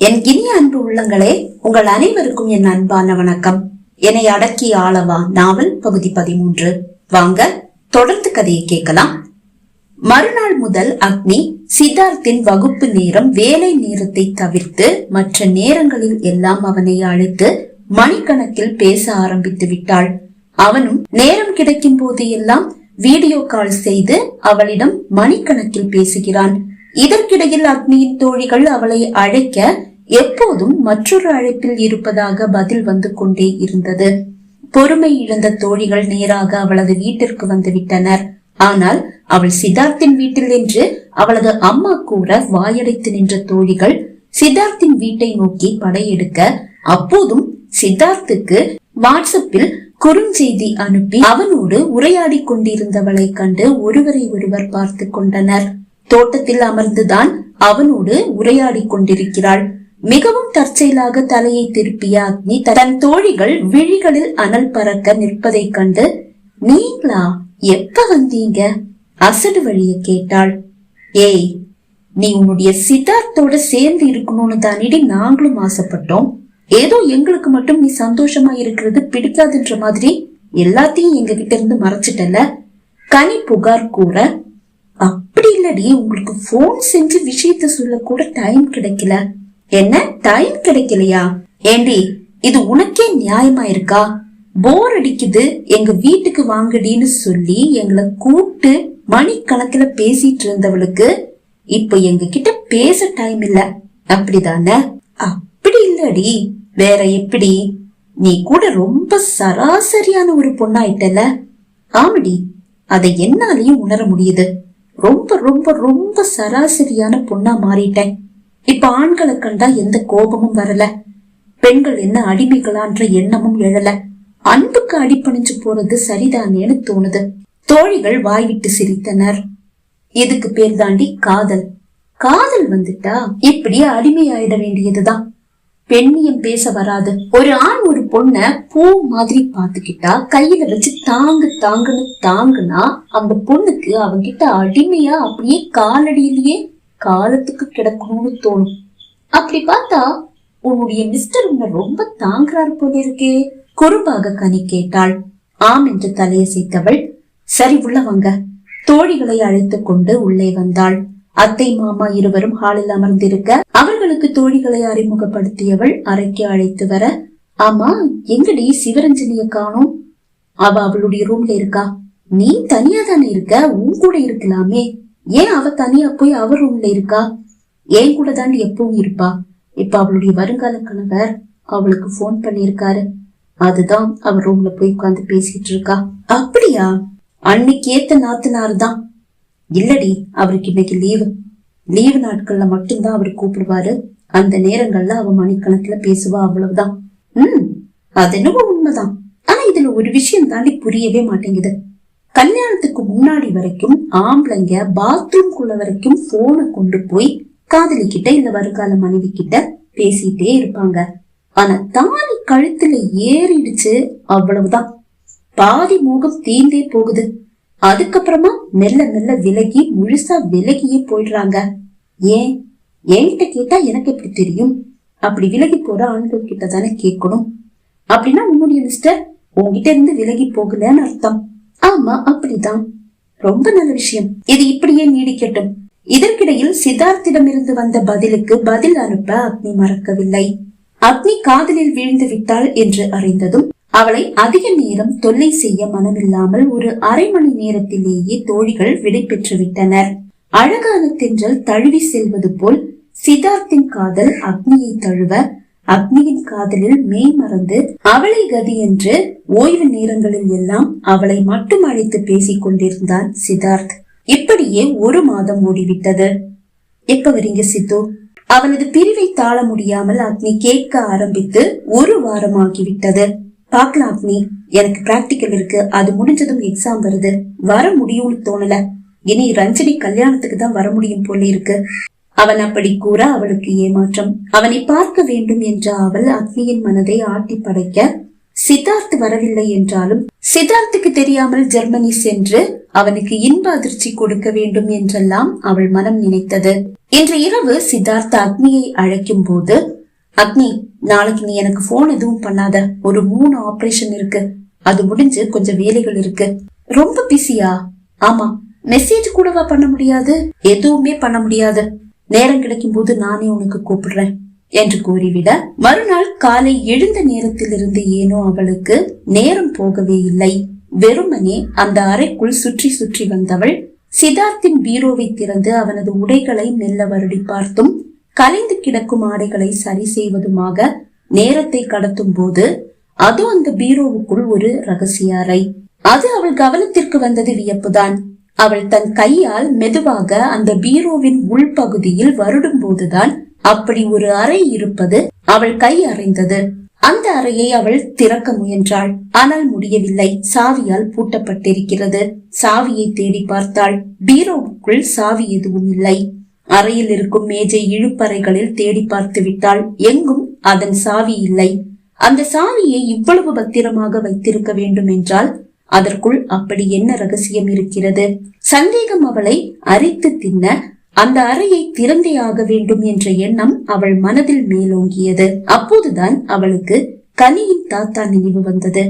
என் இனிய அன்பு உள்ளங்களே, உங்கள் அனைவருக்கும் என் அன்பான வணக்கம். என்னை அடக்கி ஆளவா நாவல் பகுதி 13. வாங்க தொடர்ந்து கதையை கேட்கலாம். மறுநாள் முதல் அக்னி சித்தார்த்தின் வகுப்பு நேரம், வேலை நேரத்தை தவிர்த்து மற்ற நேரங்களில் எல்லாம் அவனை அழைத்து மணிக்கணக்கில் பேச ஆரம்பித்து விட்டாள். அவனும் நேரம் கிடைக்கும் போது எல்லாம் வீடியோ கால் செய்து அவளிடம் மணிக்கணக்கில் பேசுகிறான். இதற்கிடையில் அக்னியின் தோழிகள் அவளை அழைக்க எப்போதும் மற்றொரு அழைப்பில் இருப்பதாக பதில் வந்து கொண்டே இருந்தது. பொறுமை இழந்த தோழிகள் நேராக அவளது வீட்டிற்கு வந்து விட்டனர். ஆனால் அவள் சித்தார்த்தின் வீட்டில் என்று அவளது அம்மா கூற வாயடைத்து நின்ற தோழிகள் சித்தார்த்தின் வீட்டை நோக்கி படையெடுக்க, அப்போதும் சித்தார்த்துக்கு வாட்ஸ்அப்பில் குறுஞ்செய்தி அனுப்பி அவனோடு உரையாடி கொண்டிருந்தவளை கண்டு ஒருவரை ஒருவர் பார்த்து கொண்டனர். தோட்டத்தில் அமர்ந்துதான் அவனோடு உரையாடி கொண்டிருக்கிறாள். மிகவும் தற்செயலாக தலையை திருப்பிய அக்னி தன் தோழிகள் விழிகளில் அனல் பறக்க நிற்பதை கண்டு, நீங்களா, எப்ப வந்தீங்க? அசடு வழிய கேட்டாள். ஏய், நீ உன்னுடைய சித்தார்த்தோட சேர்ந்து இருக்கணும்னு தானிடி நாங்களும் ஆசைப்பட்டோம். ஏதோ எங்களுக்கு மட்டும் நீ சந்தோஷமா இருக்கிறது பிடிக்காதுன்ற மாதிரி எல்லாத்தையும் எங்க கிட்ட இருந்து மறைச்சிட்டல. கனி புகார் கூற, அப்படி இல்லடி, உங்களுக்கு போன் செஞ்சு விஷயத்த சொல்ல கூட டைம் கிடைக்கல. என்ன டைம் கிடைக்கலையா? ஏண்டி, இது உனக்கே நியாயமா இருக்கா? போர் அடிக்குது, எங்க வீட்டுக்கு வாங்கடின்னு சொல்லி எங்களை கூப்பிட்டு மணிக்கணக்கில பேசிட்டு இருந்தவளுக்கு இப்ப எங்க கிட்ட பேச டைம் இல்ல, அப்படிதானே? அப்படி இல்லடி, வேற எப்படி? நீ கூட ரொம்ப சராசரியான ஒரு பொண்ணாயிட்டல. ஆமடி, அதை என்னாலையும் உணர முடியுது. ரொம்ப ரொம்ப ரொம்ப சராசரியான பொண்ணா மாறிட்டேன். இப்ப ஆண்களை கண்டா எந்த கோபமும் வரல, பெண்கள் என்ன அடிமைகளான்ற எண்ணமும் எழல. அன்புக்கு அடிபணிஞ்சு போறது சரிதானேன்னு தோணுது. தோழிகள் வாய்விட்டு சிரித்தனர். இதுக்கு பேர் தாண்டி காதல். காதல் வந்துட்டா இப்படி அடிமை ஆயிட வேண்டியதுதான். பெண்ணியம் பேச வராது. ஒரு ஆண் ஒரு பொண்ண பூ மாதிரி பாத்துக்கிட்டா கையில வச்சு தாங்கு தாங்குன்னு தாங்குனா அந்த பொண்ணுக்கு அவங்கிட்ட அடிமையா அப்படியே காலடியிலேயே காலத்துக்கு கிடக்கணும்னு தோணும். அப்படி பார்த்தா உன்னுடைய மிஸ்டர் உன்னை ரொம்ப தாங்குறாரு போல இருக்கே. குறும்பாக கனி கேட்டாள். ஆம் என்று தலையசைத்தவள், சரி உள்ள வாங்க. தோழிகளை அழைத்து கொண்டு உள்ளே வந்தாள். அத்தை மாமா இருவரும் ஹாலில் அமர்ந்திருக்க அவர்களுக்கு தோழிகளை அறிமுகப்படுத்தியவள் அறைக்கு அழைத்து வர, ஆமா, எங்கடி சிவரஞ்சனிய காணோம்? அவ அவளுடைய ரூம்ல இருக்கா. நீ தனியா தானே இருக்க, உன் கூட இருக்கலாமே. ஏன் அவ தனியா போய் அவர் ரூம்ல இருக்கா? ஏன் கூட தாண்டி எப்பவும் இருப்பா. இப்ப அவளுடைய வருங்கால கணவர் அவளுக்கு போன் பண்ணிருக்காரு. அதுதான் அவ ரூம்ல போய் உட்கார்ந்து பேசிட்டு இருக்கா. அப்படியா? அன்னைக்கு ஏத்த நாத்தனாரு தான். இல்லடி, அவருக்கு இன்னைக்கு லீவு நாட்கள்ல மட்டும்தான் அவரு கூப்பிடுவாரு. அந்த நேரங்கள்ல அவ மணிக்கணக்குல பேசுவா, அவ்வளவுதான். அது என்னவோ உண்மைதான். ஆனா இதுல ஒரு விஷயம் தாண்டி புரியவே மாட்டேங்குது. கல்யாணத்துக்கு முன்னாடி வரைக்கும் ஆம்பளைங்க பாத்ரூம் குள்ள வரைக்கும் போனை கொண்டு போய் காதலி கிட்ட இல்ல வருங்கால மனைவி கிட்ட பேசிட்டே இருப்பாங்க. ஆனா தாலி கழுத்துல ஏறிடுச்சு, அவ்வளவுதான். பாதி மோகம் தீந்தே போகுது. அதுக்கப்புறமா மெல்ல மெல்ல விலகி முழுசா விலகியே போயிடுறாங்க. ஏன் என்கிட்ட கேட்டா எனக்கு எப்படி தெரியும்? அப்படி விலகி போற ஆண்கள் கிட்ட தானே கேட்கணும். அப்படின்னா உன்னுடைய மிஸ்டர் உங்ககிட்ட இருந்து விலகி போகலன்னு அர்த்தம். ஆமா, அப்படிதான். ரொம்ப நல்ல விஷயம். இது இப்படியே நீடிக்கட்டும். இதற்கிடையில் சித்தார்த்திடமிருந்து வந்த பதிலுக்கு பதில் அனுப்ப அக்னி மறக்கவில்லை. அக்னி காதலில் வீழ்ந்து விட்டாள் என்று அறிந்ததும் அவளை அதிக நேரம் தொல்லை செய்ய மனமில்லாமல் ஒரு அரை மணி நேரத்திலேயே தோழிகள் விடை பெற்று விட்டனர். அழகான தென்றல் தழுவி செல்வது போல் சித்தார்த்தின் காதல் அக்னியை தழுவ, அக்னியின் காதலில் மெய் மறந்து அவளை கதி என்று ஓய்வு நேரங்களில் எல்லாம் அவளை மட்டும் அழைத்து பேசிக் கொண்டிருந்தான் சித்தார்த். இப்படியே ஒரு மாதம் ஓடிவிட்டது. எப்ப வரீங்க சித்து? அவனது பிரிவை தாழ முடியாமல் அக்னி கேட்க ஆரம்பித்து ஒரு வாரம் ஆகிவிட்டது. பாக்கலாம் அக்னி, எனக்கு பிராக்டிக்கல் இருக்கு, அது முடிஞ்சதும் எக்ஸாம் வருது, வர முடியும்னு தோணல. இனி ரஞ்சனி கல்யாணத்துக்கு தான் வர முடியும் போல இருக்கு. அவன் அப்படி கூற அவளுக்கு ஏமாற்றம். அவனை பார்க்க வேண்டும் என்ற அவள் அக்னியின் மனதை ஆட்டி படைக்க, சித்தார்த் வரவில்லை என்றாலும் சித்தார்த்துக்கு தெரியாமல் ஜெர்மனி சென்று அவனுக்கு இன்ப அதிர்ச்சி கொடுக்க வேண்டும் என்றெல்லாம் அவள் மனம் நினைத்தது. இன்று இரவு சித்தார்த் அக்னியை அழைக்கும் போது, அக்னி, நாளைக்கு நீ எனக்கு போன் எதுவும் பண்ணாத, ஒரு 3 ஆபரேஷன் இருக்கு, அது முடிஞ்சு கொஞ்சம் வேலைகள் இருக்கு. ரொம்ப பிஸியா? ஆமா. மெசேஜ் கூடவா பண்ண முடியாது? எதுவுமே பண்ண முடியாது, நேரம் கிடைக்கும் போது நானே உனக்கு கூப்பிடுறேன் என்று கூறிவிட, மறுநாள் காலை எழுந்த நேரத்திலிருந்து ஏனோ அவளுக்கு நேரம் போகவே இல்லை. வெறுமனே அந்த அறைக்குள் சுற்றி சுற்றி வந்தவள் சித்தார்த்தின் பீரோவை திறந்து அவனது உடைகளை மெல்ல வருடி பார்த்தும் கலைந்து கிடக்கும் ஆடைகளை சரி செய்வதுமாக நேரத்தை கடத்தும் போது, அதோ அந்த பீரோவுக்குள் ஒரு ரகசிய அறை. அது அவள் கவனத்திற்கு வந்தது வியப்புதான். அவள் தன் கையால் மெதுவாக அந்த பீரோவின் உள்பகுதியில் வருடும் போதுதான் அப்படி ஒரு அறை இருப்பது அவள் கை அறிந்தது. அந்த அறையை அவள் திறக்க முயன்றாள். ஆனால் முடியவில்லை. சாவியால் பூட்டப்பட்டிருக்கிறது. சாவியை தேடி பார்த்தாள். பீரோவுக்குள் சாவி எதுவும் இல்லை. அறையில் இருக்கும் மேஜை இழுப்பறைகளில் தேடி பார்த்து விட்டாள். எங்கும் அதன் சாவி இல்லை. அந்த சாவியை இவ்வளவு பத்திரமாக வைத்திருக்க வேண்டும் என்றால் அதற்குள் அப்படி என்ன ரகசியம் இருக்கிறது? சந்தேகம் அவளை அரித்து தின்ன அந்த அறையை திறந்தே ஆக வேண்டும் என்ற எண்ணம் அவள் மனதில் மேலோங்கியது. அப்போதுதான் அவளுக்கு கனியின் தாத்தா நினைவு வந்தது.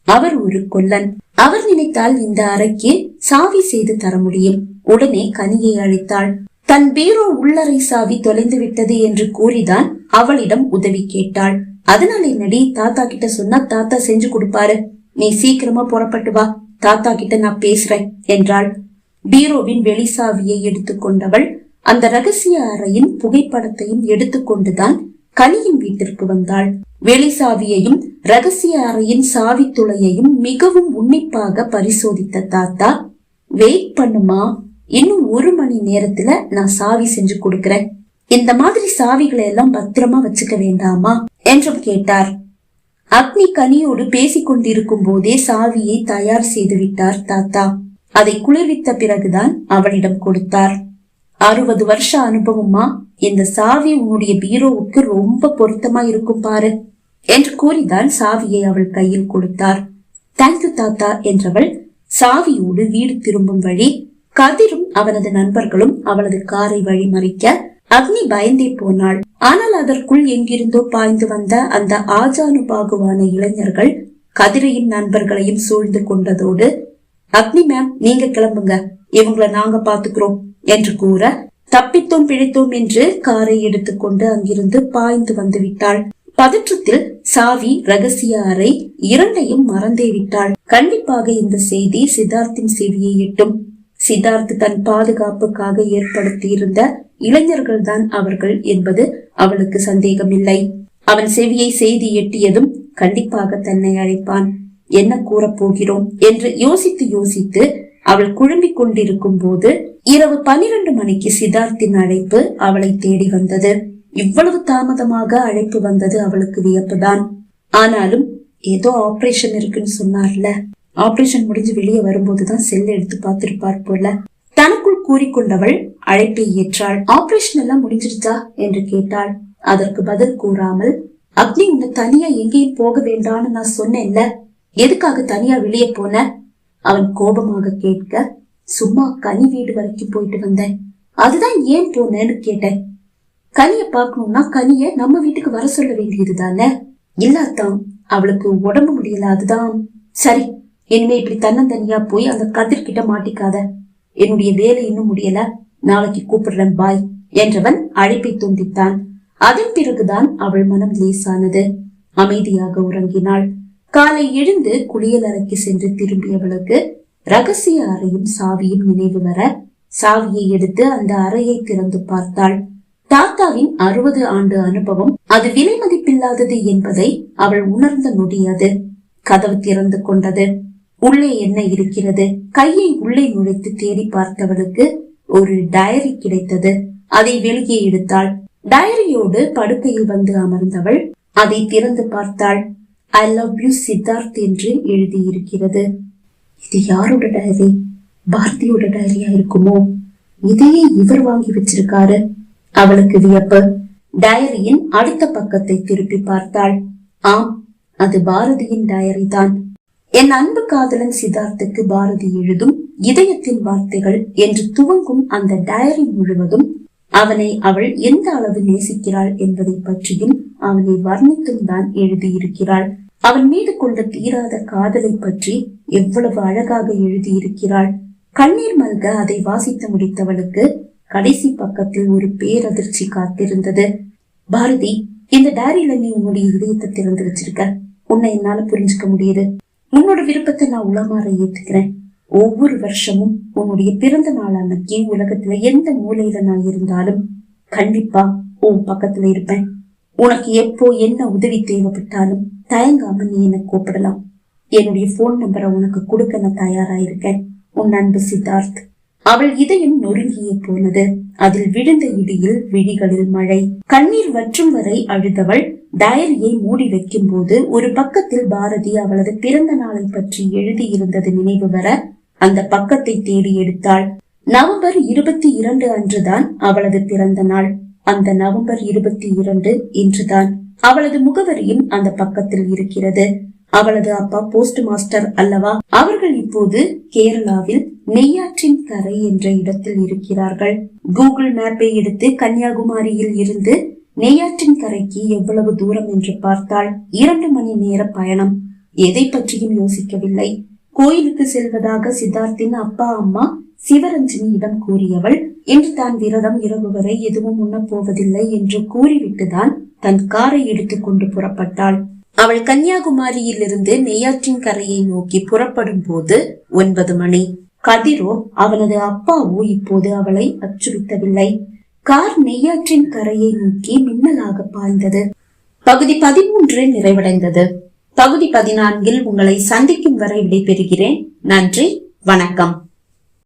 அவர் ஒரு கொல்லன். அவர் நினைத்தால் இந்த அறைக்கு சாவி செய்து தர முடியும். உடனே கனியை அழைத்தாள். தன் பீரோ உள்ளறை சாவி தொலைந்து விட்டது என்று கூறிதான் அவளிடம் உதவி கேட்டாள். அதனால என்னடி, தாத்தா கிட்ட சொன்னா தாத்தா செஞ்சு கொடுப்பாரு, நீ சீக்கிரமா புறப்பட்டு வா, தாத்தா கிட்ட நான் பேசுறேன் என்றாள். பீரோவின் வெளி சாவியை எடுத்துக்கொண்டவள் அந்த ரகசிய அறையின் புகைப்படத்தையும் எடுத்துக்கொண்டுதான் கனியின் வீட்டிற்கு வந்தாள். வெளி சாவியையும் ரகசிய அறையின் சாவி துளையையும் மிகவும் உன்னிப்பாக பரிசோதித்த தாத்தா, வெயிட் பண்ணுமா, இன்னும் 1 மணி நேரத்துல நான் சாவி செஞ்சு கொடுக்கிறேன், இந்த மாதிரி சாவிகளை எல்லாம் பத்திரமா வச்சுக்க வேண்டாமா என்றும் கேட்டார். அக்னி கனியோடு பேசிக் கொண்டிருக்கும் போதே சாவியை தயார் செய்து விட்டார் தாத்தா. அதை குளிர்வித்த பிறகுதான் அவளிடம் கொடுத்தார். 60 வருஷ அனுபவமா, இந்த சாவி உன்னுடைய பீரோவுக்கு ரொம்ப பொருத்தமா இருக்கும் பாரு என்று கூறிதான் சாவியை அவள் கையில் கொடுத்தார். தேங்க்யூ தாத்தா என்றவள் சாவியோடு வீடு திரும்பும் வழி கதிரும் அவனது நண்பர்களும் அவளது காரை வழிமறிக்க அக்னி பயந்தே போனாள். ஆனால் அதற்குள் எங்கிருந்தோ பாய்ந்து வந்த அந்த ஆஜானுபாகுவான இளைஞர்கள் கதிரையும் நண்பர்களையும் சூழ்ந்து கொண்டதோடு, அக்னி மேம், நீங்க கிளம்புங்க, இவங்களை நாங்க பாத்துக்கிறோம் என்று கூற, தப்பித்தோம் பிழைத்தோம் என்று காரை எடுத்துக்கொண்டு அங்கிருந்து பாய்ந்து வந்து விட்டாள். பதற்றத்தில் சாவி, ரகசிய அறை இரண்டையும் மறந்தே விட்டாள். கண்டிப்பாக இந்த செய்தி சித்தார்த்தின் செவியை எட்டும். சித்தார்த் தன் பாதுகாப்புக்காக ஏற்படுத்தி இருந்த இளைஞர்கள் தான் அவர்கள் என்பது அவளுக்கு சந்தேகமில்லை. அவன் செவியை செய்தி எட்டியதும் கண்டிப்பாக தன்னை அழைப்பான். என்ன கூறப் போகிறோம் என்று யோசித்து யோசித்து அவள் குழம்பிக் கொண்டிருக்கும் போது இரவு 12 மணிக்கு சித்தார்த்தின் அழைப்பு அவளை தேடி வந்தது. இவ்வளவு தாமதமாக அழைப்பு வந்தது அவளுக்கு வியப்புதான். ஆனாலும் ஏதோ ஆபரேஷன் இருக்குன்னு சொன்னார்ல, ஆபரேஷன் முடிஞ்சு வெளியே வரும்போதுதான் செல்ல எடுத்து பார்த்திருப்பார் போல. தனக்குள் கூறிக்கொண்டவள் அழைப்பை ஏற்றாள். ஆபரேஷன் எல்லாம் முடிஞ்சிருச்சா என்று கேட்டாள். அதற்கு பதில் கூறாமல், அக்னி, உன்னை தனியா எங்கேயும் போக வேண்டான்னு நான் சொன்னேன்ல, எதுக்காக தனியா வெளியே போன? அவன் கோபமாக கேட்க, சும்மா கனி வீடு வரைக்கும் போயிட்டு வந்தேன், அதுதான் ஏன் போனேன்னு கேட்டேன். கனிய பாக்கணும்னா கனிய நம்ம வீட்டுக்கு வர சொல்ல வேண்டியது தானே? இல்லாதான் அவளுக்கு உடம்பு முடியல, அதுதான். சரி, இனிமே இப்படி தன்னந்தனியா போய் அந்த கதிர்கிட்ட மாட்டிக்காத, என்னுடைய வேலை இன்னும் முடியல, நாளைக்கு கூப்பிடுறேன், பாய் என்றவன் அழைப்பை துண்டித்தான். அதன் பிறகுதான் அவள் மனம் லேசானது. அமைதியாக உறங்கினாள். காலை எழுந்து குளியல் அறைக்கு சென்று திரும்பியவளுக்கு ரகசிய அறையும் சாவியும் நினைவு வர சாவியை எடுத்து அந்த அறையை திறந்து பார்த்தாள். தாத்தாவின் 60 ஆண்டு அனுபவம் அது விலை மதிப்பில்லாதது என்பதை அவள் உணர்ந்த நொடியது. கதவு திறந்து கொண்டது. உள்ளே என்ன இருக்கிறது? கையை உள்ளே நுழைத்து தேடி பார்த்தவளுக்கு ஒரு டைரி கிடைத்தது. அதை வெளியே எடுத்தாள். டைரியோடு படுக்கையில் வந்து அமர்ந்தவள் அதை திறந்து பார்த்தாள். ஐ லவ் யூ சித்தார்த் என்று எழுதியிருக்கிறது. இது யாரோட டைரி? பாரதியோட டைரியா இருக்குமோ? இதையே இவர் வாங்கி வச்சிருக்காரு. அவளுக்கு வியப்பு. டைரியின் அடுத்த பக்கத்தை திருப்பி பார்த்தாள். ஆம், அது பாரதியின் டைரி தான். என் அன்பு காதலன் சித்தார்த்துக்கு பாரதி எழுதும் இதயத்தின் வார்த்தைகள் என்று துவங்கும் அந்த டைரி முழுவதும் அவனை அவள் எந்த அளவு நேசிக்கிறாள் என்பதை பற்றியும் அவனை வர்ணித்தும் தான் எழுதியிருக்கிறாள். அவன் மீது கொண்ட தீராத காதலை பற்றி எவ்வளவு அழகாக எழுதியிருக்கிறாள். கண்ணீர் மல்க அதை வாசித்து முடித்தவளுக்கு கடைசி பக்கத்தில் ஒரு பேரதிர்ச்சி காத்திருந்தது. பாரதி, இந்த டைரியில நீ உன்னுடைய இதயத்தை திறந்து வச்சிருக்க. உன்னை என்னால புரிஞ்சுக்க முடியுது. உன்னோட விருப்பத்தை நான் உளமாற ஏத்துக்கிறேன். ஒவ்வொரு வருஷமும் உன்னுடைய பிறந்த நாள் அன்னைக்கு உலகத்துல எந்த மூலையில நான் இருந்தாலும் கண்டிப்பா உன் பக்கத்துல இருப்பேன். உனக்கு எப்போ என்ன உதவி தேவைப்பட்டாலும் தயங்காம நீ என்ன கூப்பிடலாம். என்னுடைய போன் நம்பரை உனக்கு கொடுக்க நான் தயாராயிருக்கேன். உன் அன்பு சித்தார்த். அவள் இதயம் நொறுங்கியே போனது. அதில் விழுந்த இடியில் விழிகளில் மழை. கண்ணீர் வற்றும் வரை அழுதவள் டைரியை மூடி வைக்கும் போது ஒரு பக்கத்தில் பாரதி அவளது பிறந்த நாளை பற்றி எழுதியிருந்தது நினைவு வர அந்த பக்கத்தை தேடி எடுத்தாள். நவம்பர் 22 அன்றுதான் அவளது பிறந்த நாள். அந்த நவம்பர் 22 இன்றுதான். அவளது முகவரியும் அந்த பக்கத்தில் இருக்கிறது. அவளது அப்பா போஸ்ட் மாஸ்டர் அல்லவா? அவர்கள் இப்போது கேரளாவில் நெய்யாற்றின் கரை என்ற இடத்தில் இருக்கிறார்கள். கூகுள் மேப்பை எடுத்து கன்னியாகுமரியில் இருந்து நெய்யாற்றின் கரைக்கு எவ்வளவு தூரம் என்று பார்த்தாள். 2 மணி நேர பயணம். எதை பற்றியும் யோசிக்கவில்லை. கோயிலுக்கு செல்வதாக சித்தார்த்தின் அப்பா அம்மா சிவரஞ்சனியிடம் கூறியவள் இன்று தான் விரதம், இரவு வரை எதுவும் உண்ணப் போவதில்லை என்று கூறிவிட்டுதான் தன் காரை எடுத்துக்கொண்டு புறப்பட்டாள். அவள் கன்னியாகுமரியில் இருந்து நெய்யாற்றின் கரையை நோக்கி புறப்படும் போது 9 மணி. கதிரோ அவனது அப்பாவோ இப்போது அவளை அச்சுறுத்தவில்லை. கார் நெய்யாற்றின் கரையை நோக்கி மின்னலாக பாய்ந்தது. பகுதி 13 நிறைவடைந்தது. பகுதி 14 உங்களை சந்திக்கும் வரை விடைபெறுகிறேன். நன்றி, வணக்கம்.